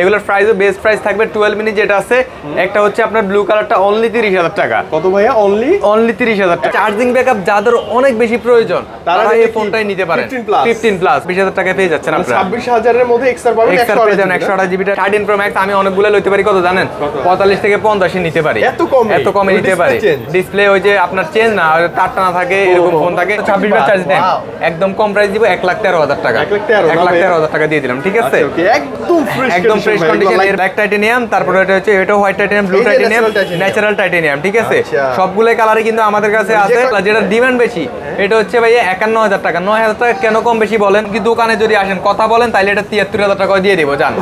এগুলোর প্রাইসও best price থাকবে 12 মিনি যেটা আছে একটা হচ্ছে আপনার ব্লু কালারটা অনলি 30000 টাকা। কত ভাইয়া? অনলি 30000 টাকা। চার্জিং ব্যাকআপ যাদের অনেক বেশি প্রয়োজন তারা এই ফোনটাই নিতে পারেন। 15 প্লাস 20000 টাকায় পেয়ে যাচ্ছেন আপনারা। 26000 এর মধ্যে এক্সট্রা পাবেন, 128 জিবি 13 প্রো ম্যাক্স। আমি অনেকগুলো লইতে পারি কত জানেন? 45 থেকে 50 নিতে পারি। এত কমে নিতে পারি। ডিসপ্লে ওই যে আপনার চেঞ্জ না তারটা না থাকে এরকম ফোন থাকে। 26 বার চার্জ দেন একদম কম প্রাইস দিব 1,13,000 টাকা। 1,13,000 টাকা দিয়ে দিলাম, ঠিক আছে? একদম ফ্রেশ কন্ডিশন। এর ব্ল্যাক টাইটেনিয়াম, তারপরে এটা হচ্ছে এটা white titanium, blue titanium, natural titanium, ঠিক আছে? সবগুলো কালারে কিন্তু আমাদের কাছে আছে। যেটা ডিমান্ড বেশি এটা হচ্ছে ভাইয়া 51000 টাকা। 9000 টাকা কেন কম বেশি বলেন? কি দোকানে যদি আসেন কথা বলেন তাহলে এটা 73000 টাকা দিয়ে দিব। জান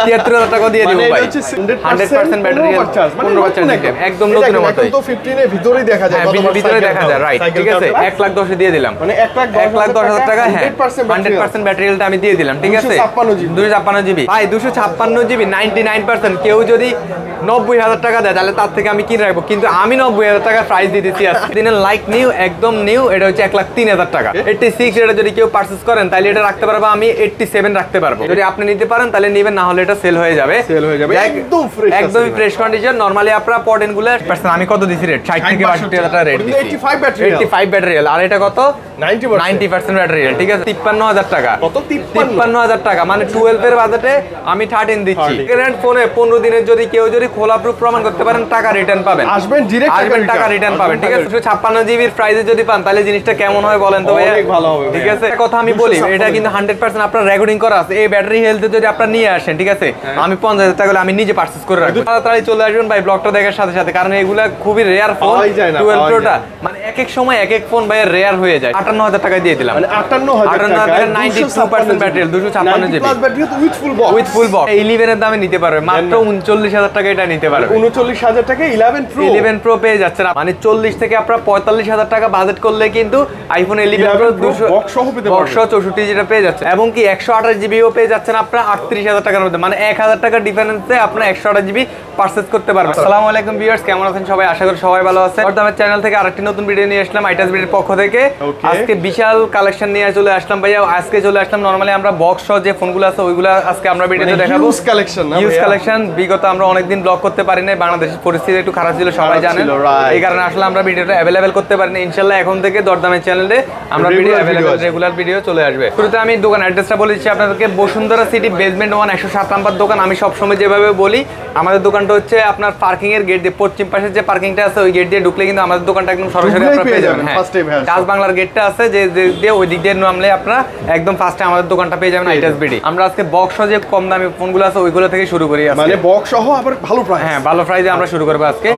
73000 টাকা দিয়ে দিব ভাই। 100% ব্যাটারি 15 চার্জ দিতে একদম নতুনের মতই। তো 15 এর ভিতরেই দেখা যায়, ভিতরে দেখা যায়, রাইট, ঠিক আছে? 1,10,000 দিয়ে দিলাম, মানে 1,10,000 টাকা। হ্যাঁ 100% ব্যাটারিটা আমি দিয়ে দিলাম, ঠিক আছে? 256 জিবি ভাই, 256 জিবি 99%। কেউ যদি 90,000 টাকা দেয় তাহলে তার থেকে আমি কিনে রাখবো, কিন্তু আমি 90,000 টাকা প্রাইস দিতেছি আজকে দিনের লাইক নিউ, একদম নিউ। এটা হচ্ছে 1,03,000 টাকা। 86 এটা যদি কেউ পারচেজ করেন তাহলে এটা রাখতে পারবো আমি 87 রাখতে পারবো। যদি আপনি নিতে পারেন তাহলে নেবেন, না হলে এটা সেল হয়ে যাবে। একদম ফ্রেশ কন্ডিশন। নরমালি আপনারা পটেন গুলো আমি কত দিছি রেট? 60 থেকে 62,000 টাকা রেট দিছি। 85 ব্যাটারি। আর এটা কত? 90% ব্যাটারি, ঠিক আছে? 53,000 টাকা। কত? 53,000 টাকা, মানে 12 এর বাজেটে আমি 13 দিচ্ছি। সেকেন্ড ফোনে 15 দিনের যদি কেউ যদি খোলা প্রুফ প্রমাণ করতে পারেন টাকা রিটার্ন পাবেন। আসবেন টাকা রিটার্ন পাবেন, ঠিক আছে? 56 জিবির প্রাইসে যদি পান তাহলে জিনিসটা কেমন হয় বলেন তো ভাইয়া? অনেক ভালো হবে, ঠিক আছে? কথা আমি বলি, এটা কিন্তু 100% আপনার রেকর্ডিং করা আছে। এই ব্যাটারি হেলথে যদি আপনারা নিয়ে আসেন, ঠিক আছে, আমি 50,000 টাকা আমি নিজে পারচেজ করে রাখবো। তাড়াতাড়ি চলে আসবেন ভাই ব্লগটা দেখার সাথে সাথে, কারণ এগুলা খুবই রেয়ার ফোন। 12 প্রোটা মানে এক এক সময় এক এক ফোন ভাই রেয়ার হয়ে যায়। 58,000 টাকা দিয়ে দিলাম, মানে 58,000 টাকা 92% battery, 256 GB battery with full box. 11 এর দামে নিতে পারবে মাত্র 39,000 টাকা। এটা নিতে পারবে 39,000 টাকা। 11 প্রো পেয়ে যাচ্ছে না, মানে 40 থেকে আপনারা 45,000 টাকা বাজেট করলে কিন্তু আইফোন 11 প্রো 200 বক্স সহ পেতে পারবেন। 64 যেটা পেয়ে যাচ্ছে, এবং কি 128 জিবিও পেয়ে যাচ্ছেন আপনারা 38,000 টাকার মধ্যে, মানে 1000 টাকা ডিফারেন্সে আপনারা 128 জিবি পারচেজ করতে পারবেন। আসসালামু আলাইকুম ভিউয়ার্স, কেমন আছেন সবাই? আশা করি সবাই ভালো আছেন। আমার চ্যানেল থেকে আরেকটি নতুন ভিডিও নিয়ে আসলাম আইটাস ভিডিওর পক্ষ থেকে। আজকে বিশাল কালেকশন নিয়ে চলে আসলাম ভাইয়া। আজকে চলে আসলাম নরমালি আমরা বক্স সহ যে ফোনগুলো আছে ওইগুলো আজকে আমরা ভিডিওতে দেখাবো। Use collection. বিগত আমরা অনেকদিন ব্লগ করতে পারি না, বাংলাদেশের পরিস্থিতি একটু খারাপ ছিল, সবাই জানেন। এই কারণে আসলে আমরা ভিডিওটা অ্যাভেলেবেল করতে পারি না। ইনশাআল্লাহ এখন থেকে দরদামের চ্যানেলে আমরা ভিডিও অ্যাভেলেবেল রেগুলার ভিডিও চলে আসবে। শুরুতে আমি দোকান অ্যাড্রেসটা বলে দিচ্ছি আপনাদেরকে। বসুন্ধরা সিটি বেসমেন্ট 1 107 নাম্বার দোকান। আমি সবসময় যেভাবে বলি আমাদের দোকানটা হচ্ছে আপনার পার্কিং এর গেট দিয়ে, পশ্চিম পাশের যে পার্কিংটা আছে ওই গেট দিয়ে ঢুকলে কিন্তু আমাদের দোকানটা একদম সরাসরি আপনারা পেয়ে যাবেন। হ্যাঁ কাজ বাংলার গেটটা আছে যে দিয়ে ওই দিক দিয়ে নামলে আপনারা একদম ফার্স্টে আমাদের দোকানটা পেয়ে যাবেন আইটাস বিডি। আমরা আজকে বক্স সহ যে কম দামি ফোনগুলো আছে ওইগুলো থেকে শুরু করি। মানে বক্স সহ আবার ভালো প্রাইস। হ্যাঁ ভালো প্রাইসে আমরা শুরু করব আজকে।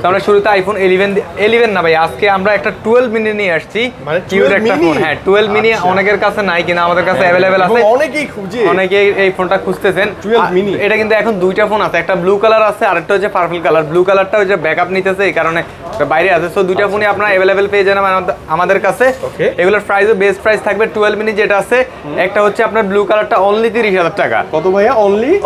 আমরা শুরুতে আইফোন 11 না ভাই, আজকে আমরা একটা 12 মিনি নিয়ে আসছি, মানে কিউট একটা ফোন। হ্যাঁ 12 মিনি অনেকের কাছে নাই, কিন্তু আমাদের কাছে अवेलेबल আছে। অনেকেই খুঁজে, অনেকেই এই ফোনটা খুঁজতেছেন। 12 মিনি এটা কিন্তু এখন দুইটা ফোন আছে, একটা ব্লু কালার আছে আর একটা হচ্ছে পার্পল কালার। ব্লু কালারটা ওই যে ব্যাকআপ নিতেছে এই কারণে বাইরে আছে। সো দুইটা ফোনই আপনারা अवेलेबल পেয়ে যাবেন আমাদের কাছে। এগুলোর প্রাইসও বেস্ট প্রাইস থাকবে 12 মিনি যেটা আছে একটা হচ্ছে আপনার ব্লু কালারটা অনলি 30,000 টাকা। কত ভাইয়া?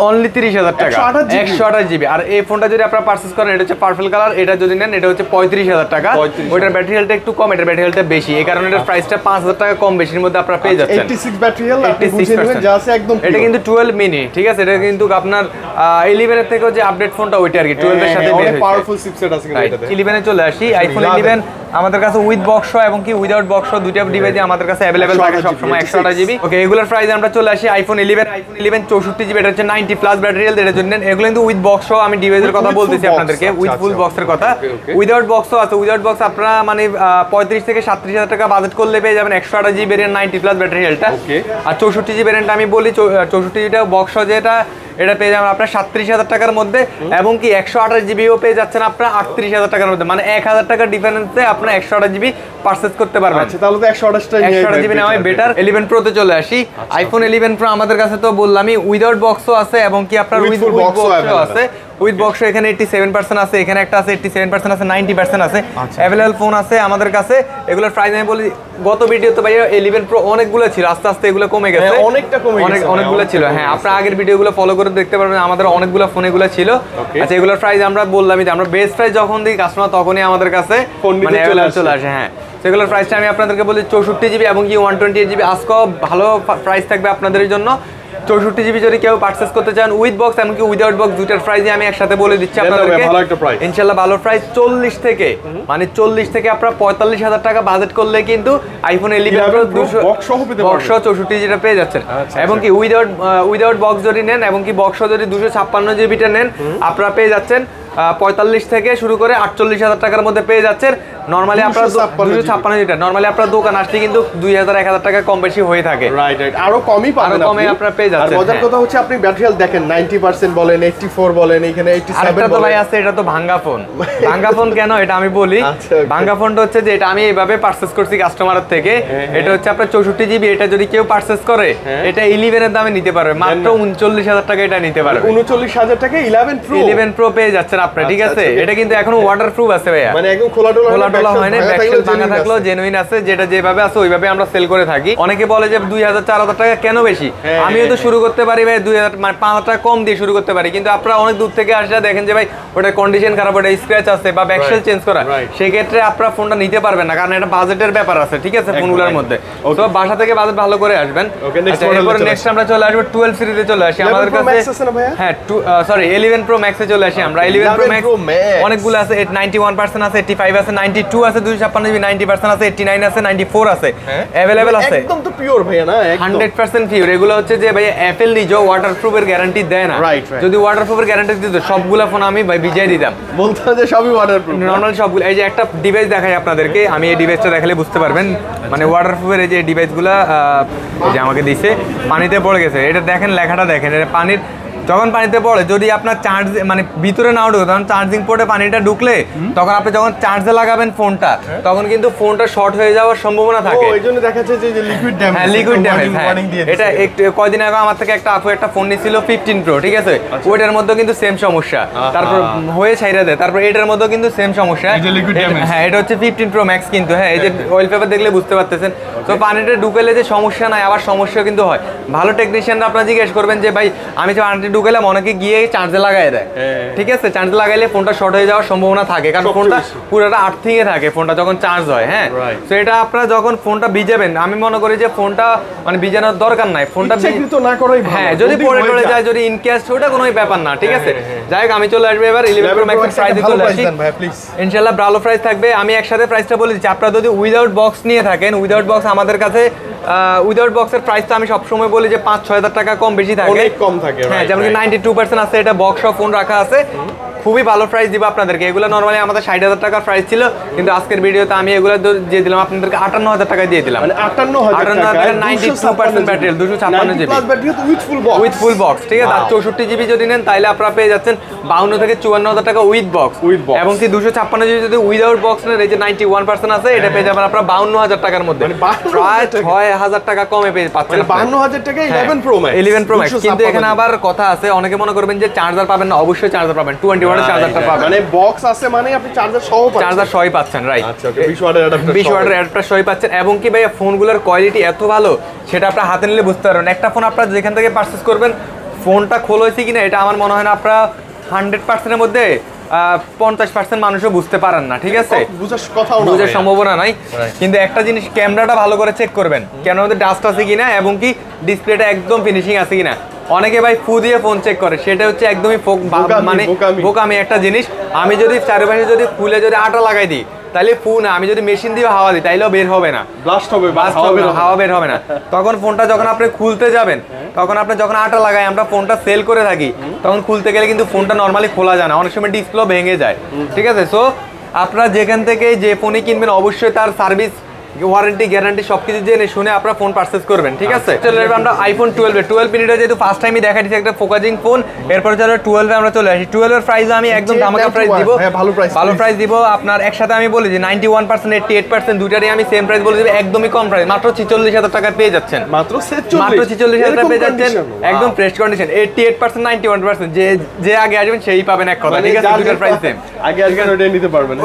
অনলি 30,000 টাকা, 128 জিবি। আর এই ফোনটা যদি আপনারা পারচেজ করেন এটা হচ্ছে পার্পল কালার, এটা যদি নেন এটা হচ্ছে 35,000 টাকা। ওইটার ব্যাটারি হেলথ একটু কম, এটার ব্যাটারি হেলথ বেশি, এই কারণে এটার প্রাইসটা 5,000 টাকা কম বেশির মধ্যে আপনারা পেয়ে যাচ্ছেন। 86 ব্যাটারি হেলথ আপনি বুঝে নেবেন যা আছে একদম। এটা কিন্তু 12 মিনি, ঠিক আছে? এটা কিন্তু আপনার 11 এর থেকে যে আপডেট ফোনটা ওইটা আর কি 12 এর সাথে বের হয়েছে। পাওয়ারফুল চিপসেট আছে কিন্তু এটাতে। 11 এ চলে আসি। আইফোন 11 আমাদের কাছে উইথ বক্স এবং কি উইদাউট বক্স দুইটা ডিভাইসে আমাদের কাছে अवेलेबल থাকে সব সময় 128 জিবি। ওকে রেগুলার প্রাইসে আমরা চলে আসি আইফোন 11 64 জিবি, এটা হচ্ছে 90 প্লাস ব্যাটারি হেলথ। এর জন্য এগুলো কিন্তু উইথ বক্স আমি ডিভাইসের কথা বলতেছি আপনাদেরকে, উইথ ফুল বক্সের কথা। উইদাউট বক্সও আছে। উইদাউট বক্স আপনারা মানে 35 থেকে 37,000 টাকা বাজেট করলে পেয়ে যাবেন 128 GB variant 90 plus battery health. আর 64 জিবি ভেরিয়েন্ট আমি বলি 64 জিবিটা বক্স যেটা এটা পেয়ে যাবেন আপনার 37,000 টাকার মধ্যে, এবং কি 128 জিবিও পেয়ে যাচ্ছেন আপনার 38,000 টাকার মধ্যে, মানে 1000 টাকা ডিফারেন্সে আপনার 128 জিবি পারচেজ করতে পারবেন। আচ্ছা তাহলে তো 128 জিবি নেওয়াই বেটার। 11 প্রো তে চলে আসি। আইফোন 11 প্রো আমাদের কাছে তো বললামই উইদাউট বক্সও আছে এবং কি আপনার উইথ বক্সও আছে। উইথ বক্স এখানে 87% আছে, এখানে একটা আছে 87% আছে, 90% আছে। अवेलेबल ফোন আছে আমাদের কাছে। এগুলোর প্রাইস আমি বলি গত ভিডিওতে ভাই 11 প্রো অনেকগুলো ছিল, আস্তে আস্তে এগুলো কমে গেছে, অনেকটা কমে গেছে, অনেকগুলো ছিল। হ্যাঁ আপনারা আগের ভিডিওগুলো ফলো করে দেখতে পারবেন, আমাদের অনেকগুলো ফোন এগুলো ছিল। আচ্ছা এগুলোর প্রাইস আমরা বললামই, আমরা বেস্ট প্রাইস যখন দিই কাস্টমার তখনই আমাদের কাছে মানে চলে আসে। হ্যাঁ সেগুলোর প্রাইসটা আমি আপনাদেরকে বলি 64 জিবি এবং কি 128 জিবি। আজকেও ভালো প্রাইস থাকবে আপনাদের জন্য। 64 জিবি যদি কেউ পারচেজ করতে চান উইথ বক্স এমনকি উইদাউট বক্স দুইটার প্রাইসই আমি একসাথে বলে দিচ্ছি আপনাদেরকে ইনশাআল্লাহ ভালো প্রাইস 40 থেকে মানে 40 থেকে আপনারা 45,000 টাকা বাজেট করলে কিন্তু আইফোন 11 প্রো 200 বক্স সহ পেতে পারবেন 64 জিবিটা পেয়ে যাচ্ছেন এবং কি উইদাউট বক্স যদি নেন এবং কি বক্স যদি 256 জিবিটা নেন আপনারা পেয়ে যাচ্ছেন 45 থেকে শুরু করে 48,000 টাকার মধ্যে পেয়ে যাচ্ছেন নরমালি আপনারা 256 জিবি নরমালি আপনারা দোকান আসলে কিন্তু 2,000 1,000 টাকা কম বেশি হয়ে থাকে রাইট রাইট আরো কমই পাবেন আরো কমে আপনারা পেয়ে যাচ্ছেন আর মজার কথা হচ্ছে আপনি ব্যাটারি হেলথ দেখেন 90% বলেন 84 বলেন এখানে 87 বলেন তো ভাই আছে এটা তো ভাঙ্গা ফোন ভাঙ্গা ফোন কেন এটা আমি বলি ভাঙ্গা ফোনটা হচ্ছে যে এটা আমি এইভাবে পারচেজ করছি কাস্টমারের থেকে এটা হচ্ছে আপনার 64 জিবি এটা যদি কেউ পারচেজ করে এটা 11 এর দামে নিতে পারবে মাত্র 39,000 টাকা এটা নিতে পারবে 39,000 টাকা 11 প্রো পেয়ে যাচ্ছেন আপনি ঠিক আছে এটা কিন্তু এখনো ওয়াটারপ্রুফ আছে ভাইয়া মানে একদম খোলা টোলা হয় না ব্যাকশেল ভাঙা থাকলো জেনুইন আছে যেটা যেভাবে আছে ওইভাবে আমরা সেল করে থাকি অনেকে বলে যে 2,000 4,000 টাকা কেন বেশি আমিও তো শুরু করতে পারি ভাই 2,000 মানে 5,000 টাকা কম দিয়ে শুরু করতে পারি কিন্তু আপনারা অনেক দূর থেকে আসলে দেখেন যে ভাই ওটার কন্ডিশন খারাপ ওটা স্ক্র্যাচ আছে বা ব্যাকশেল চেঞ্জ করা সেই ক্ষেত্রে আপনারা ফোনটা নিতে পারবেন না কারণ এটা বাজেটের ব্যাপার আছে ঠিক আছে ফোনগুলোর মধ্যে তো বাসা থেকে বাজেট ভালো করে আসবেন এরপর নেক্সট আমরা চলে আসবো 12 সিরিজে চলে আসি আমাদের কাছে হ্যাঁ সরি 11 প্রো ম্যাক্সে চলে আসি আমরা 11 প্রো ম্যাক্স অনেকগুলো আছে 91% আছে 85 আছে 92 আছে 256 জিবি 90% আছে 89 আছে 94 আছে अवेलेबल আছে একদম তো পিওর ভাইয়া না একদম 100% পিওর এগুলো হচ্ছে যে ভাই অ্যাপল নিজে ওয়াটারপ্রুফের গ্যারান্টি দেয় না যদি ওয়াটারপ্রুফের গ্যারান্টি দিত সবগুলা ফোন আমি ভাই ভিজিয়ে দিতাম বলতে যে সবই ওয়াটারপ্রুফ নরমাল সবগুলো এই যে একটা ডিভাইস দেখাই আপনাদেরকে আমি এই ডিভাইসটা দেখালে বুঝতে পারবেন মানে ওয়াটারপ্রুফের এই যে ডিভাইসগুলো এই যে আমাকে দিয়েছে পানিতে পড়ে গেছে এটা দেখেন লেখাটা দেখেন এটা পানির যখন পানিতে পড়ে যদি আপনার চার্জ মানে ভিতরে নাও ঢুকে তখন চার্জিং পোর্টে পানিটা ঢুকলে তখন আপনি যখন চার্জে লাগাবেন ফোনটা তখন কিন্তু ফোনটা শর্ট হয়ে যাওয়ার সম্ভাবনা থাকে ওইজন্য দেখাচ্ছে যে লিকুইড ড্যামেজ হ্যাঁ লিকুইড ড্যামেজ এটা একটু কয়দিন আগে আমার থেকে একটা আপু একটা ফোন নিছিল 15 প্রো ঠিক আছে ওইটার মধ্যে কিন্তু সেম সমস্যা তারপর হয়ে ছাইরা দেয় তারপর এটার মধ্যে কিন্তু সেম সমস্যা হ্যাঁ এটা হচ্ছে 15 প্রো ম্যাক্স কিন্তু হ্যাঁ এই যে অয়েল পেপার দেখলে বুঝতে পারতেছেন তো পানিটা ঢুকেলে যে সমস্যা নাই আবার সমস্যা কিন্তু হয় ভালো টেকনিশিয়ানরা আপনারা জিজ্ঞেস করবেন যে ভাই আমি যে পানিটা ঢুকেলাম অনেকে গিয়ে চার্জে লাগাই দেয় ঠিক আছে চার্জে লাগাইলে ফোনটা শর্ট হয়ে যাওয়ার সম্ভাবনা থাকে কারণ ফোনটা পুরোটা আর্থিং এ থাকে ফোনটা যখন চার্জ হয় হ্যাঁ তো এটা আপনারা যখন ফোনটা ভিজাবেন আমি মনে করি যে ফোনটা মানে ভিজানোর দরকার নাই ফোনটা ইচ্ছাকৃত না করাই ভালো হ্যাঁ যদি পড়ে যায় যদি ইন কেস ওটা কোনো ব্যাপার না ঠিক আছে যাই হোক আমি চলে আসবে এবার 11 প্রো ম্যাক্স প্রাইসে চলে আসি ইনশাআল্লাহ ভালো প্রাইস থাকবে আমি একসাথে প্রাইসটা বলে দিচ্ছি আপনারা যদি উইদাউট বক্স নিয়ে থাকেন উইদাউট বক্স আমাদের কাছে উইদাউট বক্সের প্রাইসটা আমি সবসময় বলি যে 5-6,000 টাকা কম বেশি থাকে অনেক কম থাকে হ্যাঁ যেমন কি 92% আছে এটা বক্স সহ ফোন রাখা আছে খুবই ভালো প্রাইস দিব আপনাদেরকে এগুলো নরমালি আমাদের 60,000 টাকার প্রাইস ছিল কিন্তু আজকের ভিডিওতে আমি এগুলো দিয়ে দিলাম আপনাদেরকে 58,000 টাকা দিয়ে দিলাম মানে 58,000 টাকা 92% battery 256 GB plus battery with full box ঠিক আছে আর 64 জিবি যদি নেন তাহলে আপনারা পেয়ে যাচ্ছেন 52 থেকে 54,000 টাকা উইথ বক্স এবং কি 256 জিবি যদি উইদাউট বক্স নেন এই যে 91% আছে এটা পেয়ে যাবেন আপনারা 52,000 টাকার মধ্যে প্রায় 6,000 টাকা কমে পেয়ে পাচ্ছেন 52,000 টাকা 11 প্রো ম্যাক্স 11 প্রো ম্যাক্স কিন্তু এখানে আবার কথা আছে অনেকে মনে করবেন যে চার্জার পাবেন না অবশ্যই চার্জার পাবেন 20 ওয়াটের চার্জারটা পাবেন মানে বক্স আছে মানে আপনি চার্জার সহই পাচ্ছেন রাইট আচ্ছা ওকে 20 ওয়াটের অ্যাডাপ্টার সহই পাচ্ছেন এবং কি ভাই ফোনগুলোর কোয়ালিটি এত ভালো সেটা আপনারা হাতে নিলে বুঝতে পারবেন একটা ফোন আপনারা যেখান থেকে পারচেজ করবেন ফোনটা খোলা হয়েছে কিনা এটা আমার মনে হয় না আপনারা 100% এর মধ্যে 50% মানুষও বুঝতে পারেন না ঠিক আছে বুঝার সম্ভাবনা নাই কিন্তু একটা জিনিস ক্যামেরাটা ভালো করে চেক করবেন ক্যামেরার মধ্যে ডাস্ট আছে কিনা এবং কি ডিসপ্লেটা একদম ফিনিশিং আছে কিনা অনেকে ভাই ফু দিয়ে ফোন চেক করে সেটা হচ্ছে একদমই মানে বোকামি একটা জিনিস আমি যদি চারপাশে যদি খুলে যদি আটা লাগাই দিই তাহলে ফু না আমি যদি মেশিন দিয়ে হাওয়া দিই তাইলেও বের হবে না ব্লাস্ট হবে হাওয়া বের হবে না তখন ফোনটা যখন আপনি খুলতে যাবেন তখন আপনি যখন আটা লাগাই আমরা ফোনটা সেল করে থাকি তখন খুলতে গেলে কিন্তু ফোনটা নরমালি খোলা যায় না অনেক সময় ডিসপ্লে ভেঙে যায় ঠিক আছে সো আপনারা যেখান থেকে যে ফোনই কিনবেন অবশ্যই তার সার্ভিস ওয়ারেন্টি গ্যারান্টি সবকিছু জেনে শুনে আপনারা ফোন পারচেজ করবেন ঠিক আছে চলে আসবে আমরা আইফোন 12 মিনিটে যেহেতু ফার্স্ট টাইমই দেখাই দিচ্ছি একটা ফোকাসিং ফোন এরপর চলে 12 আমরা চলে আসি 12 এর প্রাইস আমি একদম ধামাকা প্রাইস দিব ভালো প্রাইস দিব আপনার একসাথে আমি বলি যে 91% 88% দুটারই আমি সেম প্রাইস বলে দিব একদমই কম প্রাইস মাত্র 46,000 টাকা পেয়ে যাচ্ছেন মাত্র 46,000 টাকা পেয়ে যাচ্ছেন একদম ফ্রেশ কন্ডিশন 88% 91% যে আগে আসবেন সেই পাবেন এক কথা ঠিক আছে দুটার প্রাইস সেম আগে আসবেন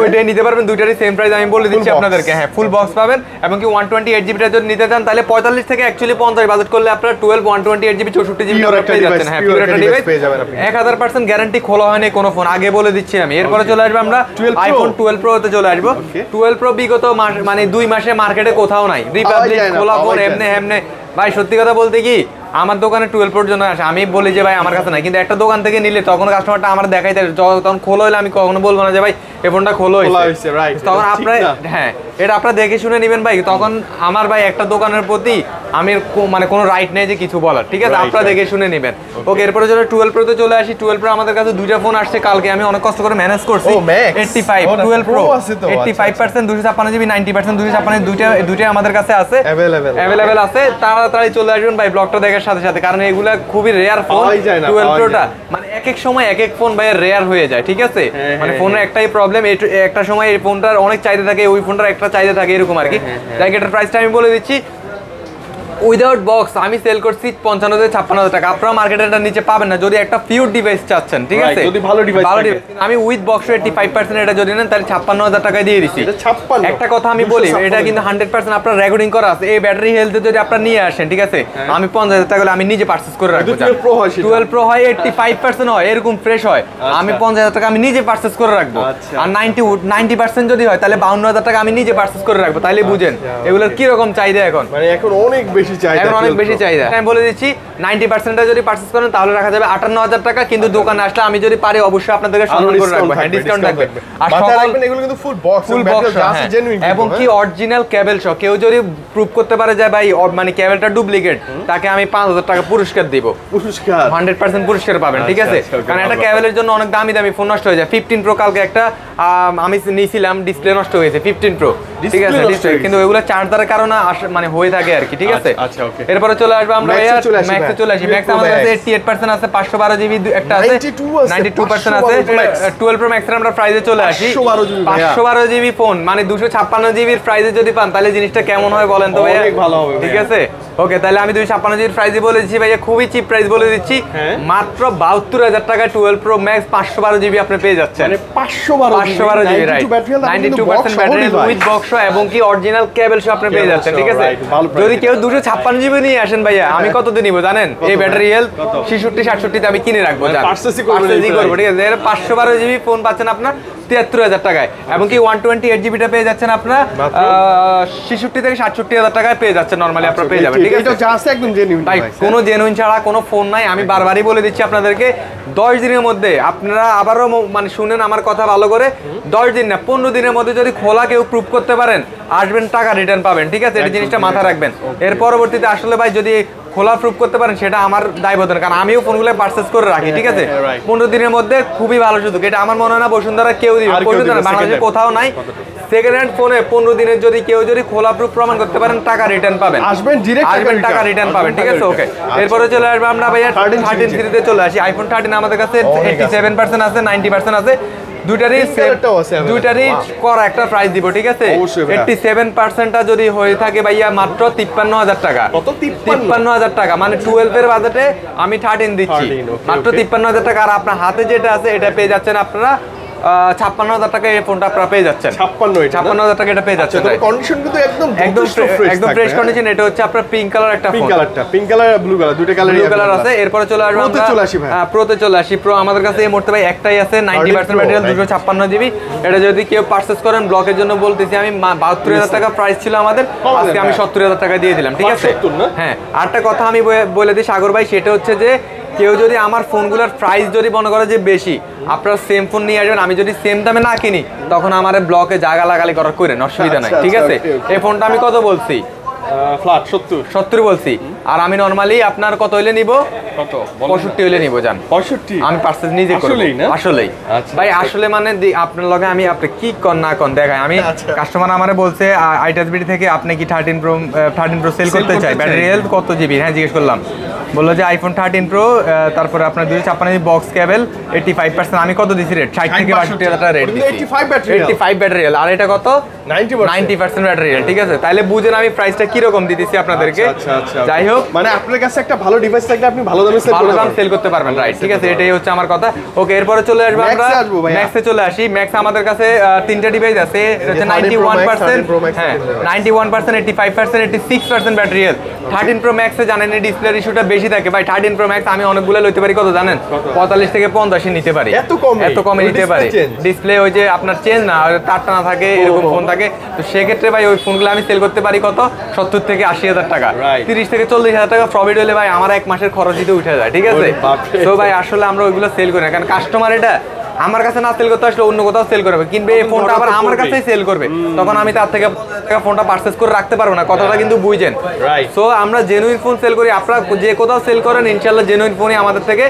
ওইটাই নিতে পারবেন দুটারই সেম প্রাইস আমি বলে দিচ্ছি আপনাদেরকে হ্যাঁ ফুল বক্স পাবেন এবং কি 128 জিবি যদি নিতে চান তাহলে 45 থেকে অ্যাকচুয়ালি 50 বাজেট করলে আপনারা 128 জিবি 64 জিবি পেয়ে যাচ্ছেন হ্যাঁ পিওর একটা ডিভাইস পেয়ে যাবেন আপনি 1000% গ্যারান্টি খোলা হয়নি কোনো ফোন আগে বলে দিচ্ছি আমি এরপরে চলে আসবে আমরা আইফোন 12 প্রো তে চলে আসব 12 প্রো বিগত মানে 2 মাসে মার্কেটে কোথাও নাই রিপাবলিক খোলা ফোন এমনে ভাই সত্যি কথা বলতে কি আমার দোকানে 12 প্রোর জন্য আসে, আমি বলি যে ভাই আমার কাছে নাই, কিন্তু একটা দোকান থেকে নিলে তখন কাস্টমারটা আমার দেখাইতে তখন খোলা হলে আমি কখনো বলবো না যে ভাই এই ফোনটা খোলা হয়েছে, তখন আপনারা হ্যাঁ এটা আপনারা দেখে শুনে নেবেন ভাই। তখন আমার ভাই একটা দোকানের প্রতি আমি মানে কোনো রাইট নেই যে কিছু বলার, ঠিক আছে? আপনারা দেখে শুনে নেবেন। ওকে, এরপরে চলো 12 প্রোতে চলে আসি। 12 প্রো আমাদের কাছে দুইটা ফোন আসছে কালকে, আমি অনেক কষ্ট করে ম্যানেজ করছি। 85 12 প্রো 85% 256 জিবি 90% 256 দুইটা আমাদের কাছে আছে, अवेलेबल আছে। তাড়াতাড়ি চলে আসবেন ভাই ব্লগটা দেখার সাথে সাথে, কারণ এগুলা খুবই রেয়ার ফোন। 12 প্রোটা মানে এক এক সময় এক এক ফোন ভাই রেয়ার হয়ে যায়, ঠিক আছে? মানে ফোনের একটাই প্রবলেম, একটা সময় এই ফোনটার অনেক চাহিদা থাকে, ওই ফোনটার একটা চাহিদা থাকে, এরকম আর কি। যাই এটার প্রাইসটা আমি বলে দিচ্ছি। উইদাউট বক্স আমি সেল করছি 55 থেকে 56,000 টাকা। আপনারা মার্কেটে এটা নিচে পাবেন না যদি একটা পিওর ডিভাইস চাচ্ছেন, ঠিক আছে? যদি ভালো ডিভাইস আমি উইথ বক্স 85% এটা যদি নেন তাহলে 56,000 টাকায় দিয়ে দিছি। একটা কথা আমি বলি, এটা কিন্তু 100% আপনার রেকর্ডিং করা আছে। এই ব্যাটারি হেলথে যদি আপনারা নিয়ে আসেন, ঠিক আছে, আমি 50,000 টাকা আমি নিজে পারচেজ করে রাখবো। 12 প্রো হয় 85% হয়, এরকম ফ্রেশ হয়, আমি 50,000 টাকা আমি নিজে পারচেজ করে রাখবো। আর 90% যদি হয় তাহলে 52,000 টাকা আমি নিজে পারচেজ করে রাখবো। তাহলে বুঝেন এগুলোর কি রকম চাহিদা এখন, মানে এখন অনেক বেশি চাহিদা, এখন অনেক বেশি চাহিদা। আমি বলে দিচ্ছি 90% যদি পারচেজ করেন তাহলে রাখা যাবে 58,000 টাকা, কিন্তু দোকানে আসলে আমি যদি পারি অবশ্যই আপনাদেরকে সম্মান করে রাখবো, হ্যাঁ ডিসকাউন্ট থাকবে। আর সকল এগুলো কিন্তু ফুল বক্স আছে জেনুইন, এবং কি অরিজিনাল কেবল সহ। কেউ যদি প্রুফ করতে পারে যে ভাই মানে কেবলটা ডুপ্লিকেট, তাকে আমি 5,000 টাকা পুরস্কার দিব। পুরস্কার 100% পুরস্কার পাবেন, ঠিক আছে? কারণ একটা কেবলের জন্য অনেক দামি দামি ফোন নষ্ট হয়ে যায়। 15 প্রো কালকে একটা আমি নিয়েছিলাম, ডিসপ্লে নষ্ট হয়েছে 15 প্রো, ঠিক আছে? ডিসপ্লে কিন্তু ওইগুলো চার্জারের কারণে মানে হয়ে থাকে আর কি, ঠিক আছে? আচ্ছা ওকে, এরপরে চলে আসবে আমরা ম্যাক্সে চলে আসি। ম্যাক্স আমাদের কাছে 88% আছে, 512 জিবি একটা আছে, 92% আছে। 12 প্রো ম্যাক্সের আমরা প্রাইসে চলে আসি 512 জিবি ফোন, মানে 256 জিবির প্রাইসে যদি পান তাহলে জিনিসটা কেমন হয় বলেন তো ভাইয়া? অনেক ভালো হবে, ঠিক আছে? ওকে, তাহলে আমি 256 জিবির প্রাইসে বলে দিচ্ছি ভাইয়া, খুবই চিপ প্রাইস বলে দিচ্ছি, মাত্র 72,000 টাকা 12 প্রো ম্যাক্স 512 জিবি আপনি পেয়ে যাচ্ছেন। মানে 512 GB right, 92% battery with box এবং কি অরিজিনাল কেবল সহ আপনি পেয়ে যাচ্ছেন, ঠিক আছে? যদি কেউ 256 জিবি নিয়ে আসেন ভাইয়া, আমি কততে নিব জানেন? এই ব্যাটারি হেলথ 66-67 তে আমি কিনে রাখবো, পারচেজ করব, ঠিক আছে? 512 জিবি ফোন পাচ্ছেন আপনার 73,000 টাকায়, এবং কি 128 জিবিটা পেয়ে যাচ্ছেন আপনারা 66 থেকে 67,000 টাকায় পেয়ে যাচ্ছেন নরমালি আপনারা পেয়ে যাবেন, ঠিক আছে? এটা জাস্ট একদম জেনুইন ভাই, কোনো জেনুইন ছাড়া কোনো ফোন নাই। আমি বারবারই বলে দিচ্ছি আপনাদেরকে, 10 দিনের মধ্যে আপনারা আবারও মানে শুনেন আমার কথা ভালো করে, 10 দিন না 15 দিনের মধ্যে যদি খোলা কেউ প্রুফ করতে পারেন, আসবেন টাকা রিটার্ন পাবেন, ঠিক আছে? এই জিনিসটা মাথায় রাখবেন। এর পরবর্তীতে আসলে ভাই যদি খোলা প্রুফ করতে পারেন সেটা আমার দায়বদ্ধ না, কারণ আমিও ফোনগুলো পারচেজ করে রাখি, ঠিক আছে? 15 দিনের মধ্যে খুবই ভালো সুযোগ। এটা আমার মনে হয় না বসুন্ধরা কেউ দিবে, বসুন্ধরা বাংলাদেশে কোথাও নাই। সেকেন্ড হ্যান্ড ফোনে 15 দিনের যদি কেউ যদি খোলা প্রুফ প্রমাণ করতে পারেন, টাকা রিটার্ন পাবেন, আসবেন টাকা রিটার্ন পাবেন, ঠিক আছে? ওকে, এরপরে চলে আসবে আমরা ভাইয়া 13 সিরিজে চলে আসি। আইফোন 13 আমাদের কাছে 87% আছে, 90% আছে। দুইটারই করা একটা প্রাইস দিব, ঠিক আছে? 87%টা যদি হয়ে থাকে ভাইয়া মাত্র 53,000 টাকা। 53,000 টাকা মানে 12 এর বাজেটে আমি 13 দিচ্ছি মাত্র 53,000 টাকা। আর আপনার হাতে যেটা আছে এটা পেয়ে যাচ্ছেন আপনারা 56,000 টাকা। এই ফোনটা আপনারা পেয়ে যাচ্ছেন 56,000 টাকা, এটা পেয়ে যাচ্ছেন। কন্ডিশন কিন্তু একদম ফ্রেশ কন্ডিশন। এটা হচ্ছে আপনার পিঙ্ক কালার একটা phone, pink colour blue colour, দুটো কালার আছে। এরপরে চলে আসবে আমরা প্রোতে চলে আসি। প্রো আমাদের কাছে এই মুহূর্তে ভাই একটাই আছে, 90% ব্যাটারি, 256 জিবি। এটা যদি কেউ পারচেজ করেন, ব্লকের জন্য বলতেছি আমি 72,000 টাকা প্রাইস ছিল আমাদের, আজকে আমি 70,000 টাকা দিয়ে দিলাম, ঠিক আছে? হ্যাঁ, আরেকটা কথা আমি বলে দিই সাগর ভাই, সেটা হচ্ছে যে কেউ যদি আমার ফোনগুলোর প্রাইস যদি মনে করে যে বেশি, আপনারা সেম ফোন নিয়ে আসবেন, আমি যদি সেম দামে না কিনি তখন আমার ব্লকে জায়গা লাগালি করার করেন, অসুবিধা নাই, ঠিক আছে? এই ফোনটা আমি কত বলছি? ফ্ল্যাট 70 বলছি। আর আমি নরমালি আপনার কত হইলে নিব? কত? 65 হইলে নিব জান। 65 আমি পারচেজ নিজে করব। আসলেই ভাই, আসলে মানে আপনার লগে আমি আপনি কি কোন না কোন দেখাই। আমি কাস্টমার আমারে বলছে আইটাসবিডি থেকে আপনি কি 13 প্রো সেল করতে চাই, ব্যাটারি হেলথ কত জিবি? হ্যাঁ, জিজ্ঞেস করলাম, বললো যে আইফোন 13 প্রো, তারপরে আপনার 256 জিবি বক্স কেবল, 85%। আমি কত দিছি রেট? 60 থেকে 62,000 টাকা রেট দিছি। 85 ব্যাটারি হেলথ, আর এটা কত? 90% ব্যাটারি হেলথ, ঠিক আছে? তাহলে বুঝেন আমি প্রাইসটা কি রকম দিতেছি আপনাদেরকে। যাই হোক, মানে আপনার কাছে একটা ভালো ডিভাইস থাকলে আপনি ভালো দামে সেল করতে পারবেন, রাইট? ঠিক আছে, এটাই হচ্ছে আমার কথা। ওকে, এরপরে চলে আসবো আমরা ম্যাক্সে চলে আসি। ম্যাক্স আমাদের কাছে তিনটা ডিভাইস আছে, এটা হচ্ছে 91%, হ্যাঁ 91%, 85%, 86% ব্যাটারি হেলথ। 13 প্রো ম্যাক্সে জানেন এই ডিসপ্লের ইস্যুটা বেশি থাকে ভাই। 13 প্রো ম্যাক্স আমি অনেকগুলো লইতে পারি, কত জানেন? 45 থেকে 50 নিতে পারি, এত কমে নিতে পারি। ডিসপ্লে ওই যে আপনার চেঞ্জ না, তারটা না থাকে, এরকম ফোন থাকে। তো সেক্ষেত্রে ভাই ওই ফোনগুলো আমি সেল করতে পারি কত? 70 থেকে 80,000 টাকা, 30 থেকে 40 40,000 টাকা প্রফিট হলে ভাই আমার 1 মাসের খরচই তো উঠে যায়, ঠিক আছে? তো ভাই আসলে আমরা ওইগুলো সেল করি না, কারণ কাস্টমার এটা আমার কাছে না সেল করতে আসলে অন্য কোথাও সেল করবে, কিনবে এই ফোনটা আবার আমার কাছেই সেল করবে, তখন আমি তার থেকে ফোনটা পারচেজ করে রাখতে পারবো না, কথাটা কিন্তু বুঝেন। সো আমরা জেনুইন ফোন সেল করি, আপনারা যে কোথাও সেল করেন ইনশাআল্লাহ জেনুইন ফোনই আমাদের থেকে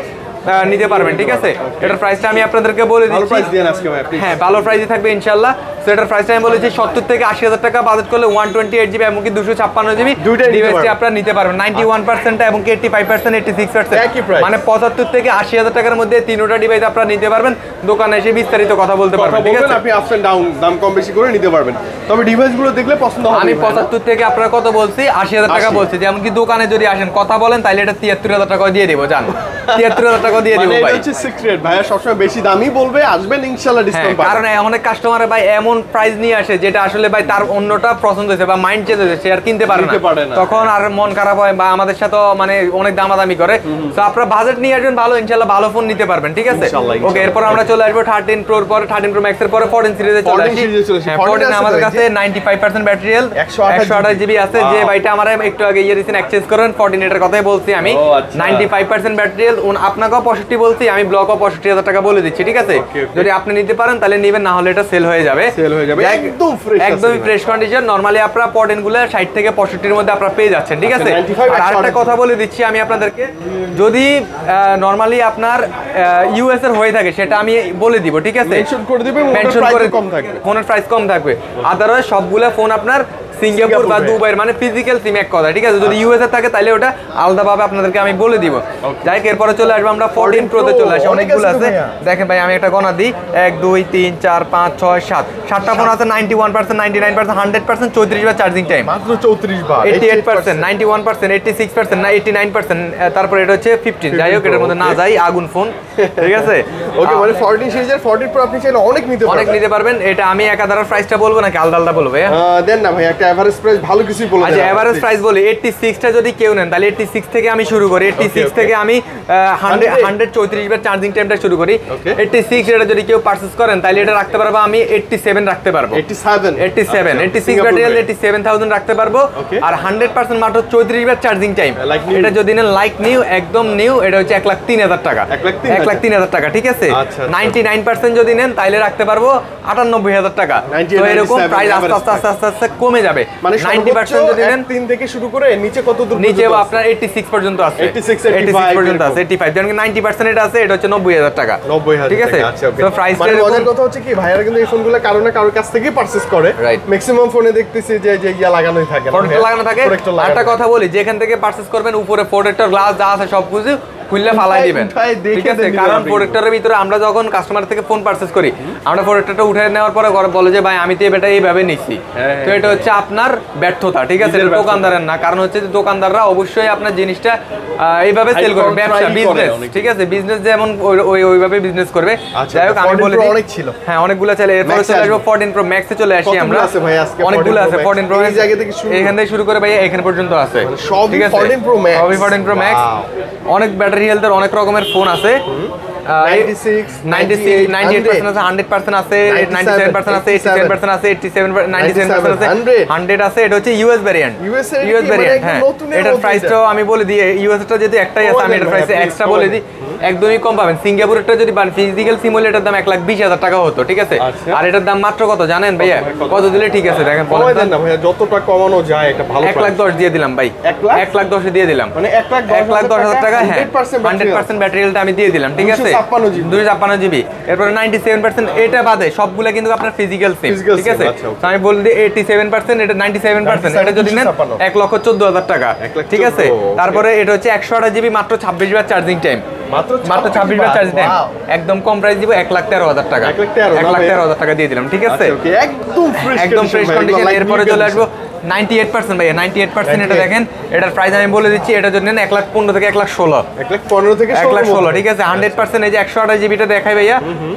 নিতে পারবেন, ঠিক আছে? এটার প্রাইসটা আমি আপনাদেরকে বলে দিচ্ছি। হ্যাঁ, ভালো প্রাইসই থাকবে ইনশাআল্লাহ। সো এটার প্রাইসটা আমি বলেছি 70 থেকে 80,000 টাকা বাজেট করলে 128 জিবি এবং 256 জিবি ডিভাইসটি আপনারা নিতে পারবেন। 91% এবং 85% 86%, মানে 75 থেকে 80,000 টাকার মধ্যে তিনটা ডিভাইস আপনারা নিতে পারবেন। দোকানে এসে বিস্তারিত কথা বলতে পারবেন, ঠিক আছে? আপনি আপস এন্ড ডাউন দাম কম বেশি করে নিতে পারবেন, তবে ডিভাইসগুলো দেখলে পছন্দ হবে। আমি 75 থেকে আপনারা কত বলছি, 80,000 টাকা বলছি। যেমন কি দোকানে যদি আসেন কথা বলেন তাহলে এটা 73,000 টাকা দিয়ে দেবো, জান 73,000 টাকা দিয়ে দেবো ভাই। এটা সিক্রেট, ভাইয়া সবসময় বেশি দামই বলবে, আসবেন ইনশাআল্লাহ ডিসকাউন্ট পাবেন। কারণ অনেক কাস্টমার ভাই এমন প্রাইস নিয়ে আসে যেটা আসলে ভাই তার অন্যটা পছন্দ হয়েছে বা মাইন্ড চেঞ্জ হয়েছে, সে আর কিনতে পারে না, তখন আর মন খারাপ হয় বা আমাদের সাথে মানে অনেক দামাদামি করে। তো আপনারা বাজেট নিয়ে আসবেন ভালো, ইনশাআল্লাহ ভালো ফোন নিতে পারবেন, ঠিক আছে? ওকে, এরপর আমরা চলে আসবো 13 প্রোর পরে 13 প্রো ম্যাক্স এর পরে 14 সিরিজে চলে আসি। 14 আমাদের কাছে 95% ব্যাটারি হেলথ, 128 জিবি আছে। যে ভাইটা আমরা একটু আগে দিয়েছেন এক্সচেঞ্জ করেন 14 এর কথাই বলছি আমি। 95% ব্যাটারি হেলথ, আপনাকেও 65 বলছি আমি, ব্লকও 65,000 টাকা বলে দিচ্ছি, ঠিক আছে? যদি আপনি নিতে পারেন তাহলে নেবেন, না হলে এটা সেল হয়ে যাবে। একদমই ফ্রেশ কন্ডিশন। নরমালি আপনারা 14 গুলো 60 থেকে 65 এর মধ্যে আপনারা পেয়ে যাচ্ছেন, ঠিক আছে? আর আরেকটা কথা বলে দিচ্ছি আমি আপনাদেরকে, যদি নরমালি আপনার ইউএস এর হয়ে থাকে সেটা আমি বলে দিব, ঠিক আছে? মেনশন করে দিবেন, ফোনের প্রাইস কম থাকবে। আদারওয়াইজ সবগুলো ফোন আপনার সিঙ্গাপুর বা দুবাইয়ের মানে ফিজিক্যাল সিম এক কথা, ঠিক আছে? যদি ইউএস এ থাকে তাহলে ওটা আলাদাভাবে আপনাদেরকে আমি বলে দিব। যাই হোক, এরপরে চলে আসবো আমরা 14 প্রোতে চলে আসি। অনেকগুলো আছে, দেখেন ভাই আমি একটা গণা দিই, 1 2 3 4 5 6 7 7টা ফোন আছে। 91%, 99%, 100%, 34 বার চার্জিং টাইম, মাত্র 34 বার। 88%, 91%, 86%, না 89%, তারপরে এটা হচ্ছে 15। যাই হোক, এটার মধ্যে না যাই, আগুন ফোন, ঠিক আছে? ওকে, মানে 14 সিরিজের 14 প্রো আপনি চাইলে অনেক নিতে পারবেন। এটা আমি একাধারে প্রাইসটা বলবো নাকি আলাদা আলাদা বলবো? দেন না ভাই, একটা এভারেজ প্রাইস ভালো কিছুই বলে দেন। আচ্ছা, এভারেজ প্রাইস বলি 86 টা যদি কেউ নেন তাহলে 86 থেকে আমি শুরু করি। 86 থেকে আমি 134 বার চার্জিং টাইমটা শুরু করি। 86 এটা যদি কেউ পারচেজ করেন তাহলে এটা রাখতে পারবো আমি 87 রাখতে পারবো। 86 ব্যাটারি 87,000 রাখতে পারবো। আর 100% মাত্র 34 বার চার্জিং টাইম। এটা যদি নেন লাইক নিউ, একদম নিউ, এটা হচ্ছে 1,03,000 টাকা। 1,03,000 টাকা, ঠিক আছে? 99% যদি নেন তাহলে রাখতে পারবো 98,000 টাকা। তো এরকম প্রাইস আস্তে আস্তে কমে যাবে। মানে 90% যদি নেন 3 থেকে শুরু করে নিচে কত দূর? নিচে আপনার 86 পর্যন্ত আছে, 86 পর্যন্ত আছে, 85। যেমন 90% এটা আছে, এটা হচ্ছে 90,000 টাকা, 90,000, ঠিক আছে? তো প্রাইস মানে মজার কথা হচ্ছে কি, ভাইয়ারা কিন্তু এই ফোনগুলো কারোর কাছ থেকেই পারচেজ করে। ম্যাক্সিমাম ফোনে দেখতেছি যে ইয়া লাগানোই থাকে, প্রোটেক্টর লাগানো থাকে। আরেকটা কথা বলি, যেখান থেকে পারচেজ করবেন উপরে প্রোটেক্টর গ্লাস যা আছে সবকিছু খুললে ফালাই দিবেন, ঠিক আছে? কারণ প্রোটেক্টরের ভিতরে আমরা যখন কাস্টমার থেকে ফোন পারচেজ করি, আমরা প্রোটেক্টরটা উঠে নেওয়ার পরে বলে যে ভাই আমি তো এটা এইভাবে নিচ্ছি, তো এটা হচ্ছে আপনার ব্যর্থতা, ঠিক আছে? এটা দোকানদারের না। কারণ হচ্ছে যে দোকানদাররা অবশ্যই আপনার জিনিসটা এইভাবে সেল করবে, ব্যবসা বিজনেস, ঠিক আছে? বিজনেস যেমন ওইভাবে বিজনেস করবে। যাই হোক, আমি বলে অনেক ছিল, হ্যাঁ অনেকগুলো চলে। এরপরে চলে আসবো 14 প্রো ম্যাক্সে চলে আসি আমরা। অনেকগুলো আছে 14 প্রো ম্যাক্স, এখান থেকে শুরু করে ভাই এখানে পর্যন্ত আছে, ঠিক আছে? 14 প্রো ম্যাক্স অনেক ব্যাটারি হেলথের অনেক রকমের ফোন আছে। 96, 98% আছে, 100% আছে, 97% আছে, 87% আছে, 97% আছে, 100 আছে। এটা হচ্ছে ইউএস ভ্যারিয়েন্ট, হ্যাঁ। এটার প্রাইসটাও আমি বলে দিই, ইউএস টা যদি একটাই আছে আমি এটার প্রাইস এক্সট্রা বলে দিই, একদমই কম পাবেন। সিঙ্গাপুরেরটা যদি ফিজিক্যাল সিম হলে এটার দাম 1,20,000 টাকা হতো, ঠিক আছে? আর এটার দাম মাত্র কত জানেন ভাইয়া? কত দিলে ঠিক আছে? দেখেন না ভাইয়া, যতটা কমানো যায় এটা ভালো। 1,10,000 দিয়ে দিলাম ভাই, 1,10,000 দিয়ে দিলাম, মানে 1,10,000 টাকা, হ্যাঁ 100% ব্যাটারি হেলথ আমি দিয়ে দিলাম, ঠিক আছে? 256 জিবি। এরপরে 97%, এটা বাদে সবগুলা কিন্তু আপনার ফিজিক্যাল সিম, ঠিক আছে? আমি বলে দিই 87%, এটা 97%, এটা যদি নেন 1,14,000 টাকা, ঠিক আছে? তারপরে এটা হচ্ছে 128 জিবি, মাত্র 26 বার চার্জিং টাইম, মাত্র 26 বার চার্জিং টাইম, একদম কম প্রাইস দিব, 1,13,000 টাকা, 1,13,000 টাকা দিয়ে দিলাম, ঠিক আছে? একদম ফ্রেশ কন্ডিশন। এরপরে চলে আসবো 98% ভাইয়া, 98% এটা দেখেন, এটার প্রাইস আমি বলে দিচ্ছি, এটা যদি নেন 1,15,000 থেকে 1,16,000, 1,16,000, ঠিক আছে? 100% এই যে 128 জিবিটা দেখাই ভাইয়া,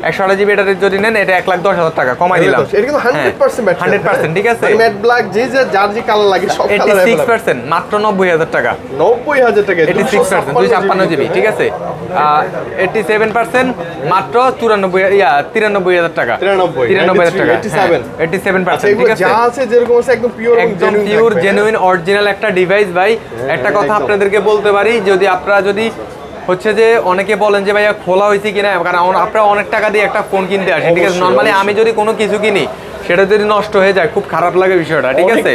128 জিবি এটা যদি নেন এটা 1,10,000 টাকা কমাই দিলাম। এটা কিন্তু 100% ব্যাটারি, 100%, ঠিক আছে? ম্যাট ব্ল্যাক যে যার যে কালার লাগে সব কালার 86%, মাত্র 90,000 টাকা, 90,000 টাকা, 86%, 256 জিবি, ঠিক আছে? 87% মাত্র 93,000 টাকা, 93,000 টাকা, 87%, ঠিক আছে? যা আছে যেরকম আছে একদম পিওর একদম পিওর জেনুইন অরিজিনাল একটা ডিভাইস ভাই। একটা কথা আপনাদেরকে বলতে পারি, যদি আপনারা যদি হচ্ছে যে অনেকে বলেন যে ভাইয়া খোলা হয়েছে কিনা, কারণ আপনারা অনেক টাকা দিয়ে একটা ফোন কিনতে আসেন, ঠিক আছে। নরমালি আমি যদি কোনো কিছু কিনি সেটা যদি নষ্ট হয়ে যায় খুব খারাপ লাগে বিষয়টা, ঠিক আছে।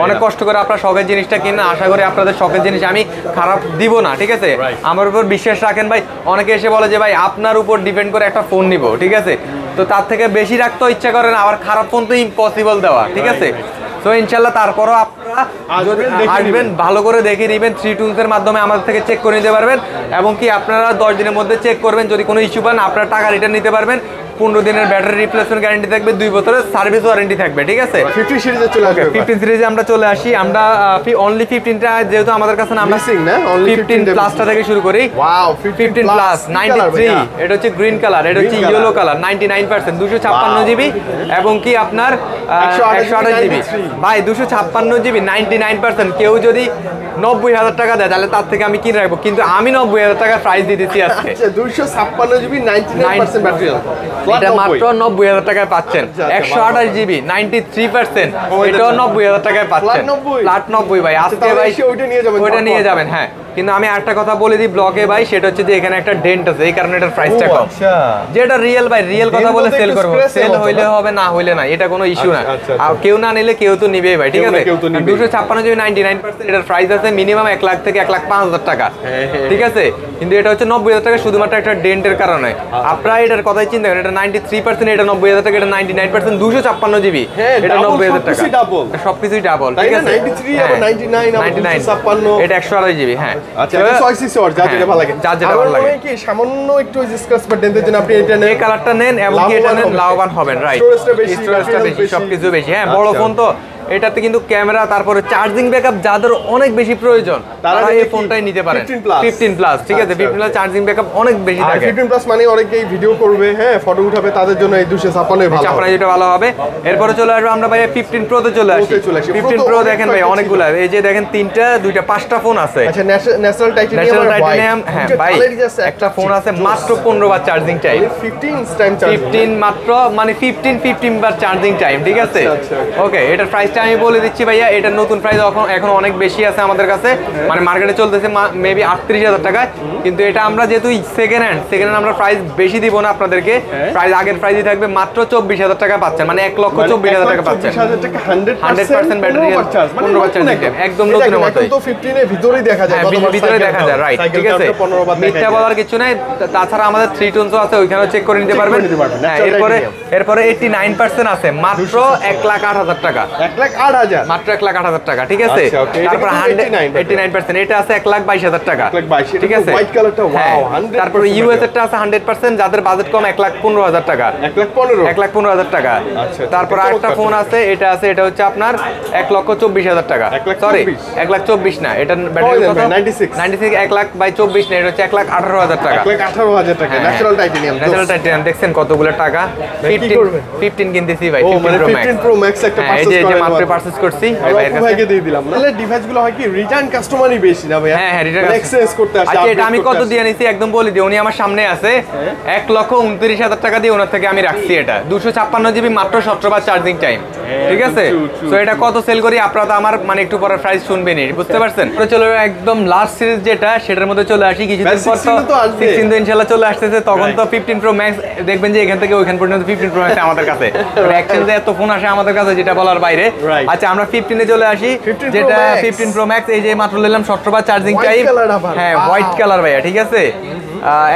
অনেক কষ্ট করে আপনার শখের জিনিসটা কিনে, আশা করি আপনাদের শখের জিনিস আমি খারাপ দিব না, ঠিক আছে। আমার উপর বিশ্বাস রাখেন ভাই। অনেকে এসে বলে যে ভাই আপনার উপর ডিপেন্ড করে একটা ফোন নিব, ঠিক আছে, তো তার থেকে বেশি রাখতে ইচ্ছা করে না, আবার খারাপ ফোন তো ইম্পসিবল দেওয়া, ঠিক আছে। তো ইনশাল্লাহ তারপরও আপনারা আসবেন, ভালো করে দেখে নেবেন, 3 টুলসের মাধ্যমে আমাদের থেকে চেক করে নিতে পারবেন, এবং কি আপনারা 10 দিনের মধ্যে চেক করবেন, যদি কোনো ইস্যু পান আপনারা টাকা রিটার্ন নিতে পারবেন। 15 দিনের ব্যাটারি রিপ্লেসমেন্ট গ্যারান্টি থাকবে, 2 বছরের সার্ভিস ওয়ারেন্টি থাকবে, ঠিক আছে। 15 সিরিজে চলে আসবে। 15 সিরিজে আমরা চলে আসি। আমরা অনলি 15টা যেহেতু আমাদের কাছে না, আমরা 15 প্লাসটা থেকে শুরু করি। ওয়াও, 15 প্লাস 93, এটা হচ্ছে গ্রিন কালার, এটা হচ্ছে ইয়েলো কালার, 99%, 256 জিবি, এবং কি আপনার 128 জিবি ভাই, 256 জিবি 99%। কেউ যদি 90,000 টাকা দেয় তাহলে তার থেকে আমি কিনে রাখবো, কিন্তু আমি 90,000 টাকা প্রাইস দিতেছি আজকে। 256 জিবি 99% ব্যাটারি, এটা মাত্র 90,000 টাকায় পাচ্ছেন। 128 জিবি 93%, এটাও 90,000 টাকায় পাচ্ছেন। ফ্ল্যাট 90 ভাই, আজকে ভাই ওইটা নিয়ে যাবেন। হ্যাঁ, কিন্তু আমি একটা কথা বলে দিই ব্লকে ভাই, সেটা হচ্ছে যে এখানে একটা ডেন্ট আছে, এই কারণে এটার প্রাইসটা কম। যেটা রিয়েল ভাই, রিয়েল কথা বলে সেল করবো, সেল হইলে হবে, না হইলে না, এটা কোনো ইস্যু না। আর কেউ না নিলে কেউ তো নিবেই ভাই, ঠিক আছে। 256 জিবি 99%, এটার প্রাইস আছে মিনিমাম 1 লাখ থেকে 1,05,000 টাকা, ঠিক আছে। কিন্তু এটা হচ্ছে 90,000 টাকা শুধুমাত্র একটা ডেন্টের কারণে। আপনারা এটার কথাই চিন্তা করেন, এটা 93%, এটা 90,000 টাকা, এটা 99%, 256 জিবি, এটা 90,000 টাকা, সবকিছুই ডাবল, ঠিক আছে। 99, এটা 128 জিবি। হ্যাঁ, আচ্ছা, চয়েস ইস ইওর, যা যেটা ভালো লাগে। যার যেটা ভালো লাগে। কি সামান্য একটু স্ক্র্যাচ বা ডেন্টের জন্য আপনি এটা নেন, এই কালারটা নেন, এবং কি এটা নেন, লাভবান হবেন, রাইট। স্টোরেজটা বেশি, সবকিছু বেশি। হ্যাঁ, বড় ফোন তো, এটাতে কিন্তু ক্যামেরা, তারপরে চার্জিং ব্যাকআপ যাদের অনেক বেশি প্রয়োজন তারা এই ফোনটাই নিতে পারেন। 15 প্লাস, ঠিক আছে, 15 প্লাস চার্জিং ব্যাকআপ অনেক বেশি থাকে। 15 প্লাস মানে অনেকেই ভিডিও করবে, হ্যাঁ, ফটো উঠাবে, তাদের জন্য এই 256 ভালো, আপনারা যেটা ভালো হবে। এরপরে চলে আসবে আমরা ভাই 15 প্রো তে চলে আসি। 15 প্রো দেখেন ভাই অনেকগুলা, এই যে দেখেন 3টা 2টা 5টা ফোন আছে। আচ্ছা, ন্যাচারাল টাইটানিয়াম, হ্যাঁ ভাই, একটা ফোন আছে মাত্র 15 বার চার্জিং টাইম, 15 মাত্র, মানে 15 বার চার্জিং টাইম, ঠিক আছে। ওকে, এটার প্রাইসটা আমি বলে দিচ্ছি ভাই, এটার নতুন প্রাইস এখন অনেক বেশি আছে আমাদের কাছে, মানে মার্কেটে চলতেছে মেবি 38,000 টাকায়, কিন্তু এটা আমরা যেহেতু সেকেন্ড হ্যান্ড আমরা প্রাইস বেশি দিব না আপনাদেরকে, প্রাইস আগের প্রাইসই থাকবে, মাত্র 24,000 টাকা পাচ্ছেন, মানে 1,24,000 টাকা পাচ্ছেন, 100% ব্যাটারি, 15 বার চার্জিং টাইম, একদম নতুনের মতোই। তো 15 এর ভিতরেই দেখা যায়, ভিতরে দেখা যায়, রাইট, ঠিক আছে। মিথ্যা বলার কিছু নাই। তাছাড়া আমাদের 3 টোনসও আছে, ওইখানেও চেক করে নিতে পারবেন। এরপরে 89% আছে, মাত্র 1,08,000 টাকা, 1,08,000, মাত্র 1,08,000 টাকা, ঠিক আছে। তারপর 89%, এটা আছে 1,22,000 টাকা, ঠিক আছে। হোয়াইট কালারটা, ওয়াও। তারপর ইউএস এরটা আছে 100%, যাদের বাজেট কম 1,15,000 টাকা, 1,15,000 টাকা। তারপর আরেকটা ফোন আছে, এটা আছে, এটা হচ্ছে আপনার 1,24,000 টাকা, সরি 1,24,000 না, এটা ব্যাটারি কত, 96, 1,00,000/24 না, এটা হচ্ছে 1,18,000 টাকা, 1,18,000 টাকা। ন্যাচারাল টাইটানিয়াম দেখছেন কতগুলো টাকা। 15 কিনতেছি ভাই, 15 প্রো ম্যাক্স একটা পারচেজ এই যে করেন, মাত্র পারচেজ করছি ভাইকে দিয়ে দিলাম। তাহলে ডিভাইসগুলো হয় কি রিটার্ন কাস্টমারই বেশি না ভাই? হ্যাঁ, রিটার্ন এক্সচেঞ্জ করতে আসে। আচ্ছা, এটা আমি কত দিয়ে নিছি একদম বলি দিই, উনি আমার সামনে আছে, 1,29,000 টাকা দিয়ে ওনার থেকে আমি রাখছি এটা। 256 জিবি, মাত্র 17 বার চার্জিং টাইম, ঠিক আছে। তো এটা কত সেল করি আপনারা তো আমার মানে একটু পরে প্রাইস শুনবেনই, বুঝতে পারছেন। তো চলো একদম লাস্ট সিরিজ যেটা, সেটার মধ্যে চলে আসি। কিছুদিন পর তো 16 তো ইনশাআল্লাহ চলে আসতেছে, তখন তো 15 প্রো ম্যাক্স দেখবেন যে এখান থেকে ওইখান পর্যন্ত 15 প্রো ম্যাক্স আমাদের কাছে, এক্সচেঞ্জে এত ফোন আসে আমাদের কাছে যেটা বলার বাইরে। আচ্ছা, আমরা 15 এ চলে আসি, যেটা 15 প্রো ম্যাক্স, এই যে মাত্র নিলাম 17 বার চার্জিং টাইম। হ্যাঁ, হোয়াইট কালার ভাইয়া, ঠিক আছে,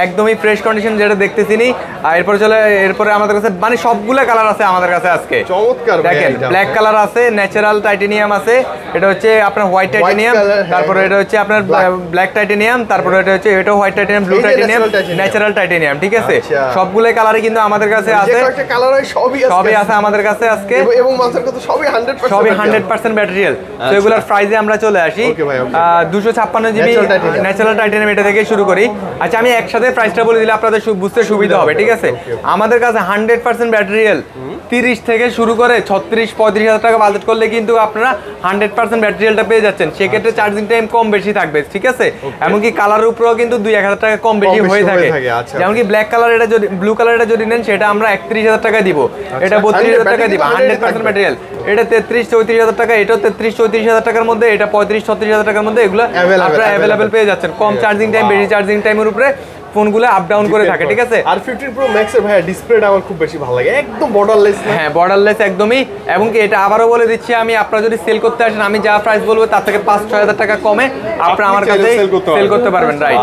একদমই ফ্রেশ কন্ডিশন যেটা দেখতেছি নি। এরপরে আমাদের কাছে মানে সবগুলা কালার আছে আমাদের কাছে আজকে, চমৎকার। দেখেন, ব্ল্যাক কালার আছে, ন্যাচারাল টাইটানিয়াম আছে, এটা হচ্ছে আপনার হোয়াইট টাইটানিয়াম, তারপরে এটা হচ্ছে আপনার ব্ল্যাক টাইটানিয়াম, তারপরে এটা হচ্ছে এটা white titanium, blue titanium, natural titanium, ঠিক আছে। সবগুলাই কালারই কিন্তু আমাদের কাছে আছে, সবই আছে আমাদের কাছে আজকে, এবং মাছের কথা সবই 100% ব্যাটারিয়াল। তো এগুলোর প্রাইসে আমরা চলে আসি। 256 জিবি ন্যাচারাল টাইটানিয়াম, এটা থেকে শুরু করি। আচ্ছা, আমি একসাথে প্রাইসটা বলে দিলে আপনাদের বুঝতে সুবিধা হবে, ঠিক আছে। আমাদের কাছে 100% ব্যাটারিয়াল 30 থেকে শুরু করে 36-35,000 টাকা বাজেট করলে কিন্তু আপনারা 100% ব্যাটারিয়ালটা পেয়ে যাচ্ছেন। সেক্ষেত্রে চার্জিং টাইম কম বেশি থাকবে, ঠিক আছে। এমনকি কালারের উপরেও কিন্তু 2-1,000 টাকা কম বেশি হয়ে থাকে। যেমনকি ব্ল্যাক কালার, এটা যদি ব্লু কালার এটা যদি নেন, সেটা আমরা 31,000 টাকা দিব, এটা 32,000 টাকা দিব, 100% ব্যাটারিয়াল। এটা 33-34 টাকা, এটাও 33-34 টাকার মধ্যে, এটা 35-36 টাকার মধ্যে, এগুলো আপনারা অ্যাভেলেবেল পেয়ে যাচ্ছেন। কম চার্জিং টাইম, বেশি চার্জিং টাইমের উপরে ফোনগুলো আপ ডাউন করে থাকে, ঠিক আছে। আর 15 Pro Max এর ভাই ডিসপ্লেটা আমার খুব বেশি ভালো লাগে, একদম বর্ডারলেস না? হ্যাঁ, বর্ডারলেস একদমই। এবং কি এটা আবারও বলে দিচ্ছি আমি, আপনারা যদি সেল করতে আসেন, আমি যা প্রাইস বলবো তার থেকে 5-6 টাকা কমে আপনারা আমার কাছে সেল করতে পারবেন, রাইট,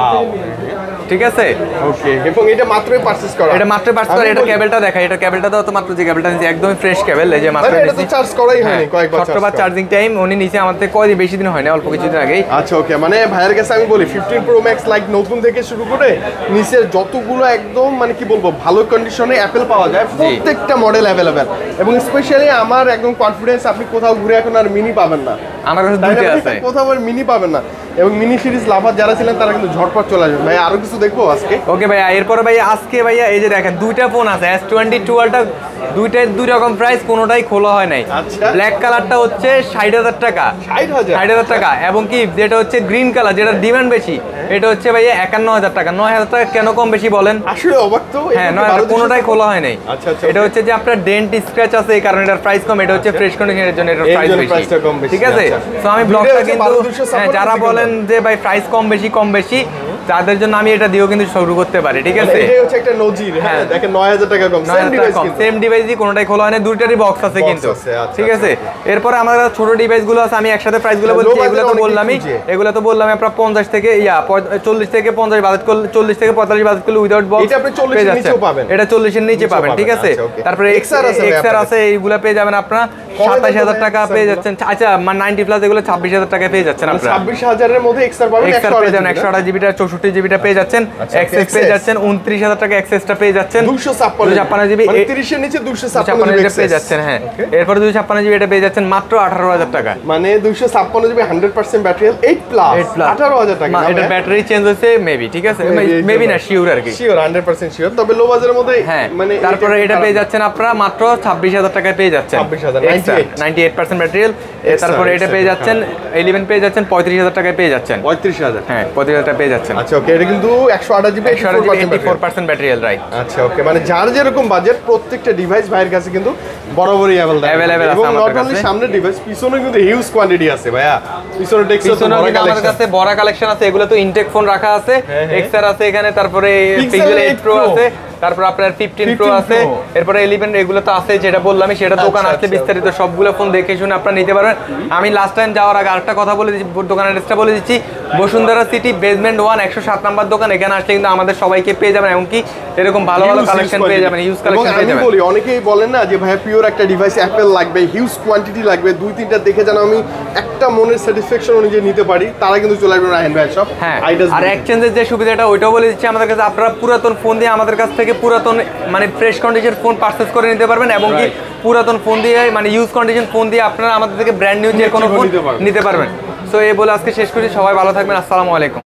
ঠিক আছে। ওকে, এবং এটা মাত্রই পারচেজ করা, এটা মাত্র পারচেজ করা। এটা কেবলটা দেখাই, এটা কেবলটা দাও তো, মাত্র যে কেবলটা নিচে একদম ফ্রেশ কেবল, এই যে মাত্র এটা তো চার্জ করাই হয়নি, কয়েকবার চার্জ করা। চার্জিং টাইম উনি নিচে আমাদের কয় বেশি দিন হয় না, অল্প কিছুদিন আগেই। আচ্ছা, ওকে, মানে ভাইয়ের কাছে আমি বলি 15 Pro Max লাইক নতুন থেকে শুরু করে নিচের যতগুলো একদম মানে কি বলবো ভালো কন্ডিশনে অ্যাপেল পাওয়া যায়, প্রত্যেকটা মডেল অ্যাভেলেবেল। এবং স্পেশালি আমার একদম কনফিডেন্স, আপনি কোথাও ঘুরে এখন আর মিনি পাবেন না, আমার কাছে দুটো আছে, কোথাও আর মিনি পাবেন না। এবং মিনি সিরিজ লাভার যারা ছিলেন তারা কিন্তু ঝটপট চলে আসবে। ভাই আরো কিছু দেখবো আজকে? ওকে ভাইয়া, এরপরে ভাইয়া আজকে ভাইয়া এই যে দেখেন দুইটা ফোন আছে S22 Ultra, দুইটাই দুই রকম প্রাইস, কোনোটাই খোলা হয় নাই। ব্ল্যাক কালারটা হচ্ছে 60,000 টাকা, 60,000 টাকা, এবং কি যেটা হচ্ছে গ্রিন কালার, যেটা ডিমান্ড বেশি, এটা হচ্ছে ভাইয়া 51,000 টাকা। 9,000 টাকা কেন কম বেশি বলেন? আসলে অবাক তো। হ্যাঁ, 9,000 কোনোটাই খোলা হয় নাই। আচ্ছা, এটা হচ্ছে যে আপনার ডেন্ট স্ক্র্যাচ আছে, এই কারণে এটার প্রাইস কম। এটা হচ্ছে ফ্রেশ কন্ডিশনের জন্য এটার প্রাইস বেশি, ঠিক আছে। তো আমি ব্লগটা কিন্তু যারা বলেন যে ভাই প্রাইস কম বেশি তাদের জন্য আমি এটা দিয়েও কিন্তু শুরু করতে পারি, ঠিক আছে। এটা হচ্ছে একটা নজির, হ্যাঁ দেখেন 9,000 টাকা কম, সেম ডিভাইসই, কোনোটাই খোলা হয় না, দুইটারই বক্স আছে কিন্তু, ঠিক আছে। এরপরে আমার ছোট ডিভাইসগুলো আছে, আমি একসাথে প্রাইসগুলো বলছি। এগুলো তো বললাম আপনারা 50 থেকে 40 থেকে 50 বাজেট করলে, 40 থেকে 45 বাজেট করলে উইদাউট বক্স এটা আপনি 40 এর নিচেও পাবেন, এটা 40 এর নিচে পাবেন, ঠিক আছে। তারপরে এক্সআর আছে, এইগুলো পেয়ে যাবেন আপনারা 27,000 টাকা পেয়ে যাচ্ছেন। আচ্ছা, 90 প্লাস এগুলো 26,000 টাকা পেয়ে যাচ্ছেন আপনারা। 26,000 এর মধ্যে এক্সআর পাবেন, 128 জিবিটা, 64 জিবিটা পেয়ে যাচ্ছেন। এক্সএস পেয়ে যাচ্ছেন 29,000 টাকা, এক্সএসটা পেয়ে যাচ্ছেন 256 জিবি, মানে 30 এর নিচে 256 জিবি পেয়ে যাচ্ছেন। হ্যাঁ, এরপরে 256 জিবি এটা পেয়ে যাচ্ছেন মাত্র 18,000 টাকা, মানে 256 জিবি 100% ব্যাটারি, 8 প্লাস 18,000 টাকা। এটা ব্যাটারি চেঞ্জ হয়েছে মেবি, ঠিক আছে, মেবি না শিওর আর কি, শিওর 100% শিওর। তবে লো বাজারের মধ্যে মানে তারপরে এটা পেয়ে যাচ্ছেন আপনারা মাত্র 26,000 টাকায় পেয়ে যাচ্ছেন, 98% ব্যাটারি। তারপরে এটা পেয়ে যাচ্ছেন 11 পেয়ে যাচ্ছেন 35,000 টাকায় পেয়ে যাচ্ছেন, 35,000, হ্যাঁ 35,000 টাকা পেয়ে যাচ্ছেন। আচ্ছা, ওকে, এটা কিন্তু 128 জিবি 84% ব্যাটারি, রাইট। আচ্ছা, ওকে, মানে যার যেরকম বাজেট প্রত্যেকটা ডিভাইস ভাইয়ের কাছে কিন্তু বরাবরই अवेलेबल আছে আমাদের কাছে। সামনে ডিভাইস, পিছনে কিন্তু হিউজ কোয়ান্টিটি আছে ভাইয়া, পিছনে আমার কাছে বড় কালেকশন আছে। এগুলো তো ইনটেক ফোন রাখা আছে, এক্সআর আছে এখানে, তারপরে পিক্সেল 8 প্রো আছে, তারপর আপনার 15 প্রো আছে, এরপরে 11, এগুলো তো আছে যেটা বললাম, সেটা দোকান আছে বিস্তারিত সবগুলো ফোন দেখে শুনে আপনারা নিতে পারবেন। আমি লাস্ট টাইম যাওয়ার আগে আরেকটা কথা বলে দিচ্ছি, দোকানের অ্যাড্রেসটা বলে দিচ্ছি, বসুন্ধরা সিটি বেসমেন্ট 1 107 নাম্বার দোকান। এখানে আসলে কিন্তু আমাদের সবাইকে পেয়ে যাবেন, এমনকি এরকম ভালো ভালো কালেকশন পেয়ে যাবেন, ইউজ কালেকশন পেয়ে যাবেন। আমি বলি, অনেকেই বলেন না যে ভাই পিওর একটা ডিভাইস অ্যাপেল লাগবে, হিউজ কোয়ান্টিটি লাগবে, 2-3টা দেখে যেন আমি একটা মনের স্যাটিসফ্যাকশন অনুযায়ী নিতে পারি, তারা কিন্তু চলে আসবেন রায়হান ভাই সব। হ্যাঁ, আর এক্সচেঞ্জের যে সুবিধাটা ওইটাও বলে দিচ্ছি আমাদের কাছে। আপনারা পুরাতন ফোন দিয়ে আমাদের কাছ থেকে পুরাতন মানে ফ্রেশ কন্ডিশন ফোন পারচেজ করে নিতে পারবেন, এবং কি পুরাতন ফোন দিয়ে মানে ইউজ কন্ডিশন ফোন দিয়ে আপনারা আমাদের থেকে ব্র্যান্ড নিউ যে কোনো ফোন নিতে পারবেন। সো এই বলে আজকে শেষ করি, সবাই ভালো থাকবেন, আসসালামু আলাইকুম।